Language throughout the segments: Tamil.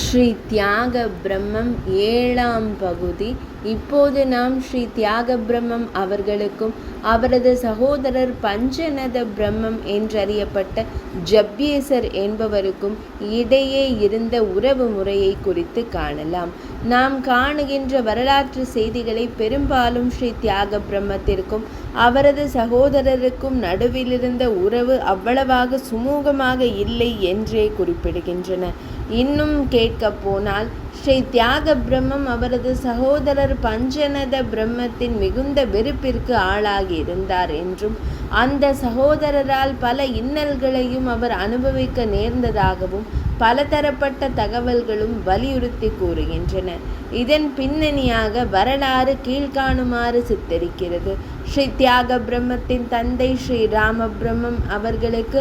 ஸ்ரீ தியாக பிரம்மம் 7ஆம் பகுதி. இப்போது நாம் ஸ்ரீ தியாக பிரம்மம் அவர்களுக்கும் அவரது சகோதரர் பஞ்சநத பிரம்மம் என்றறியப்பட்ட ஜப்யேசர் என்பவருக்கும் இடையே இருந்த உறவு முறையை குறித்து காணலாம். நாம் காணுகின்ற வரலாற்று செய்திகளை பெரும்பாலும் ஸ்ரீ தியாக பிரம்மத்திற்கும் அவரது சகோதரருக்கும் நடுவிலிருந்த உறவு அவ்வளவாக சுமூகமாக இல்லை என்றே குறிப்பிடுகின்றன. இன்னும் கேட்க போனால் ஸ்ரீ தியாக பிரம்மம் அவரது சகோதரர் பஞ்சநத பிரம்மத்தின் மிகுந்த வெறுப்பிற்கு ஆளாகி இருந்தார் என்றும் அந்த சகோதரரால் பல இன்னல்களையும் அவர் அனுபவிக்க நேர்ந்ததாகவும் பலதரப்பட்ட தகவல்களும் வலியுறுத்தி கூறுகின்றன. இதன் பின்னணியாக வரலாறு கீழ்காணுமாறு சித்தரிக்கிறது. ஸ்ரீ தியாக பிரம்மத்தின் தந்தை ஸ்ரீ ராம பிரம்மம் அவர்களுக்கு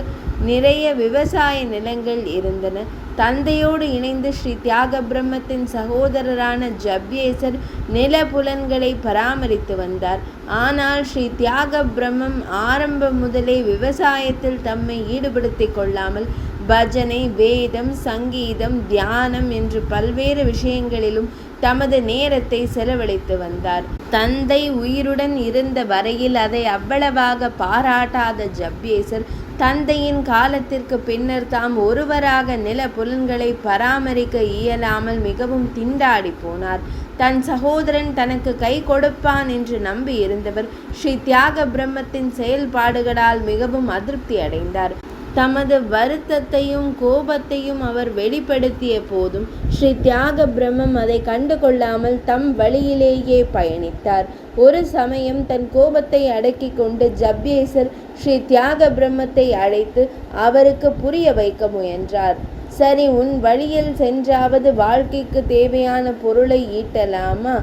நிறைய விவசாய நிலங்கள் இருந்தன. தந்தையோடு இணைந்து ஸ்ரீ தியாக பிரம்மத்தின் சகோதரரான ஜப்யேசர் நிலப்புலன்களை பராமரித்து வந்தார். ஆனால் ஸ்ரீ தியாக பிரம்மம் ஆரம்பம் முதலே விவசாயத்தில் தம்மை ஈடுபடுத்திக் கொள்ளாமல் பஜனை, வேதம், சங்கீதம், தியானம் என்று பல்வேறு விஷயங்களிலும் தமது நேரத்தை செலவழித்து வந்தார். தந்தை உயிருடன் இருந்த வரையில் அதை அவ்வளவாக பாராட்டாத ஜப்யேசர் தந்தையின் காலத்திற்கு பின்னர் தாம் ஒருவராக நில புலன்களை பராமரிக்க இயலாமல் மிகவும் திண்டாடி போனார். தன் சகோதரன் தனக்கு கை கொடுப்பான் என்று நம்பி இருந்தவர் ஸ்ரீ தியாக பிரம்மத்தின் செயல்பாடுகளால் மிகவும் அதிருப்தி அடைந்தார். தமது வருத்தத்தையும் கோபத்தையும் அவர் வெளிப்படுத்திய போதும் ஸ்ரீ தியாக பிரம்மம் அதை கண்டுகொள்ளாமல் தம் வழியிலேயே பயணித்தார். ஒரு சமயம் தன் கோபத்தை அடக்கி கொண்டு ஜப்யேசர் ஸ்ரீ தியாக பிரம்மத்தை அழைத்து அவருக்கு புரிய வைக்க முயன்றார். சரி, உன் வழியில் சென்றாவது வாழ்க்கைக்கு தேவையான பொருளை ஈட்டலாமா?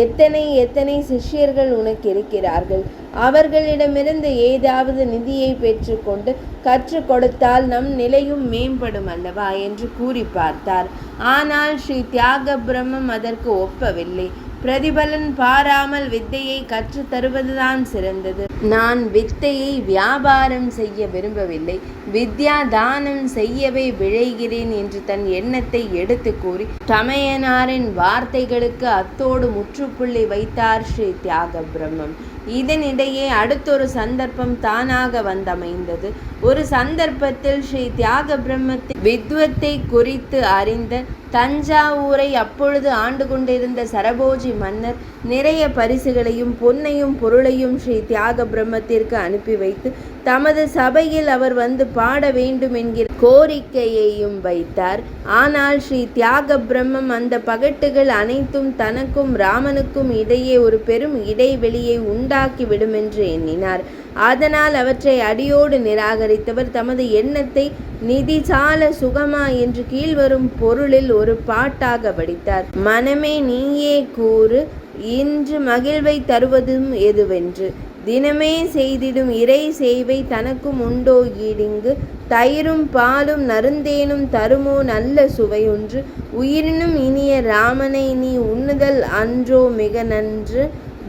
எத்தனை சிஷ்யர்கள் உனக்கு இருக்கிறார்கள். அவர்களிடமிருந்து ஏதாவது நிதியை பெற்றுக்கொண்டு கற்றுக் கொடுத்தால் நம் நிலையும் மேம்படும் அல்லவா என்று கூறி பார்த்தார். ஆனால் ஸ்ரீ தியாக பிரம்மம் அதற்கு ஒப்பவில்லை. பிரதிபலன் பாராமல் வித்தையை கற்று தருவதுதான் சிறந்தது. நான் வித்தையை வியாபாரம் செய்ய விரும்பவில்லை, வித்யா தானம் செய்யவே விழைகிறேன் என்று தன் எண்ணத்தை எடுத்து கூறி தமையனாரின் வார்த்தைகளுக்கு அத்தோடு முற்றுப்புள்ளி வைத்தார் ஸ்ரீ தியாக பிரம்மம். இதனிடையே அடுத்தொரு சந்தர்ப்பம் தானாக வந்தமைந்தது. ஒரு சந்தர்ப்பத்தில் ஸ்ரீ தியாக பிரம்மத்தின் வித்வத்தை குறித்து அறிந்த தஞ்சாவூரை அப்பொழுது ஆண்டு கொண்டிருந்த சரபோஜி மன்னர் நிறைய பரிசுகளையும் பொன்னையும் பொருளையும் ஸ்ரீ தியாக பிரம்மத்திற்கு அனுப்பி வைத்து தமது சபையில் அவர் வந்து பாட வேண்டும் என்கிற கோரிக்கையையும் வைத்தார். ஆனால் ஸ்ரீ தியாக பிரம்மம் அந்த பகட்டுகள் அனைத்தும் தனக்கும் ராமனுக்கும் இடையே ஒரு பெரும் இடைவெளியை உண்டாக்கிவிடும் என்று எண்ணினார். அதனால் அவற்றை அடியோடு நிராகரித்தவர் தமது எண்ணத்தை நிதிசால சுகமா என்று கீழ்வரும் பொருளில் ஒரு பாட்டாக வடித்தார். மனமே நீயே கூறு, இன்று மகிழ்வை தருவதும் எதுவென்று, தினமே செய்திடும் இறை சேவை தனக்கும் உண்டோ ஈடிங்கு, தயிரும் பாலும் நறுந்தேனும் தருமோ நல்ல சுவையொன்று, உயிரினும் இனிய ராமனை நீ உண்ணுதல் அன்றோ மிக நன்று,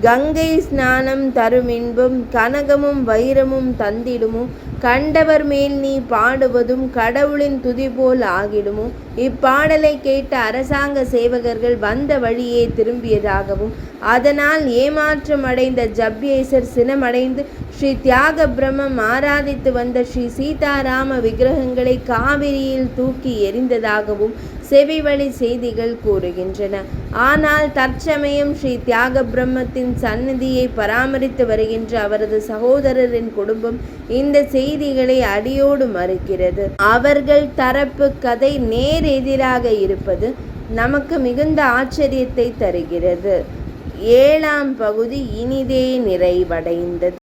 கங்கை ஸ்நானம் தருமின்பம் கனகமும் வைரமும் தந்திடுமோ, கண்டவர் மேல் நீ பாடுவதும் கடவுளின் துதி போல் ஆகிடுமோ. இப்பாடலை கேட்ட அரசாங்க சேவகர்கள் வந்த வழியே திரும்பியதாகவும் அதனால் ஏமாற்றம் அடைந்த ஜப்யேசர் சினமடைந்து ஸ்ரீ தியாக பிரம்மம் ஆராதித்து வந்த ஸ்ரீ சீதாராம விக்கிரகங்களை காவிரியில் தூக்கி எறிந்ததாகவும் செவிவழி செய்திகள் கூறுகின்றன. ஆனால் தற்சமயம் ஸ்ரீ தியாக பிரம்மத்தின் சந்நிதியை பராமரித்து வருகின்ற அவரது சகோதரரின் குடும்பம் இந்த செய்திகளை அடியோடு மறுக்கிறது. அவர்கள் தரப்பு கதை நேர் எதிராக இருப்பது நமக்கு மிகுந்த ஆச்சரியத்தை தருகிறது. 7ஆம் பகுதி இனிதே நிறைவடைந்தது.